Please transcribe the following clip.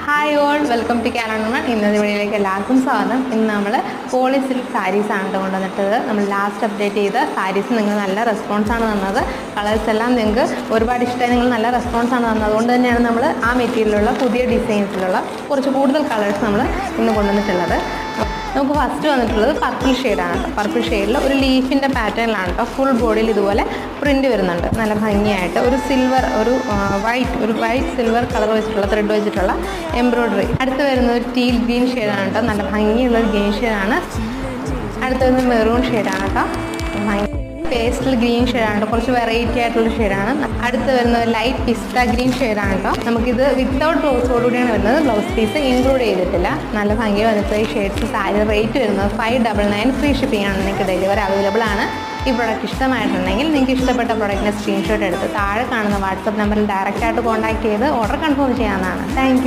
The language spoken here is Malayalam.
Hi all, welcome to Canon. ഇന്നത്തെ വീഡിയോയിലേക്ക് എല്ലാവർക്കും സ്വാഗതം. ഇന്ന് നമ്മൾ പോളി സിൽക്ക് സാരീസാണ് കൊണ്ടുവന്നിട്ടത്. നമ്മൾ ലാസ്റ്റ് അപ്ഡേറ്റ് ചെയ്ത സാരീസ് നിങ്ങൾ നല്ല റെസ്പോൺസാണ് തന്നത്. കളേഴ്സ് എല്ലാം നിങ്ങൾക്ക് ഒരുപാട് ഇഷ്ടമായി, നിങ്ങൾ നല്ല റെസ്പോൺസാണ് തന്നത്. അതുകൊണ്ട് തന്നെയാണ് നമ്മൾ ആ മെറ്റീരിയലുള്ള പുതിയ ഡിസൈൻസിലുള്ള കുറച്ച് കൂടുതൽ കളേഴ്സ് നമ്മൾ ഇന്ന് കൊണ്ടുവന്നിട്ടുള്ളത്. നമുക്ക് ഫസ്റ്റ് വന്നിട്ടുള്ളത് പർപ്പിൾ ഷെയ്ഡാണ് കേട്ടോ. പർപ്പിൾ ഷെയ്ഡിൽ ഒരു ലീഫിൻ്റെ പാറ്റേണിലാണ് കേട്ടോ. ഫുൾ ബോഡിയിൽ ഇതുപോലെ പ്രിൻറ്റ് വരുന്നുണ്ട്, നല്ല ഭംഗിയായിട്ട്. ഒരു സിൽവർ, ഒരു വൈറ്റ് സിൽവർ കളർ വെച്ചിട്ടുള്ള ത്രെഡ് വെച്ചിട്ടുള്ള എംബ്രോയ്ഡറി. അടുത്ത് വരുന്നത് ഒരു ടീൽ ഗ്രീൻ ഷെയ്ഡാണ് കേട്ടോ. നല്ല ഭംഗിയുള്ളൊരു ഗ്രീൻ ഷെയ്ഡാണ്. അടുത്ത് വരുന്നത് മെറൂൺ ഷെയ്ഡാണ് കേട്ടോ. പേസ്റ്റൽ ഗ്രീൻ ഷെയ്ഡാണ്, കുറച്ച് വെറൈറ്റി ആയിട്ടുള്ള ഷെയ്ഡാണ്. അടുത്ത് വരുന്നത് ലൈറ്റ് പിസ്ത ഗ്രീൻ ഷെയ്ഡാണ് കേട്ടോ. നമുക്കിത് വിത്തൗട്ട് ബ്ലൗസോടുകൂടിയാണ് വരുന്നത്, ബ്ലൗസ് പീസ് ഇൻക്ലൂഡ് ചെയ്തിട്ടില്ല. നല്ല ഭംഗി വന്നിട്ട് ഈ ഷെയ്ഡ്സ് സാരി റേറ്റ് വരുന്നത് 599 ഫ്രീ ഷിപ്പിംഗ് ആണ്. നിങ്ങൾക്ക് ഡെലിവറി അവൈലബിൾ ആണ്. ഈ പ്രോഡക്റ്റ് ഇഷ്ടമായിട്ടുണ്ടെങ്കിൽ നിങ്ങൾക്ക് ഇഷ്ടപ്പെട്ട പ്രോഡക്റ്റിൻ്റെ സ്ക്രീൻഷോട്ട് എടുത്ത് താഴെ കാണുന്ന വാട്സപ്പ് നമ്പറിൽ ഡയറക്റ്റായിട്ട് കോൺടാക്ട് ചെയ്ത് ഓർഡർ കൺഫേം ചെയ്യാവുന്നതാണ്. Thank you.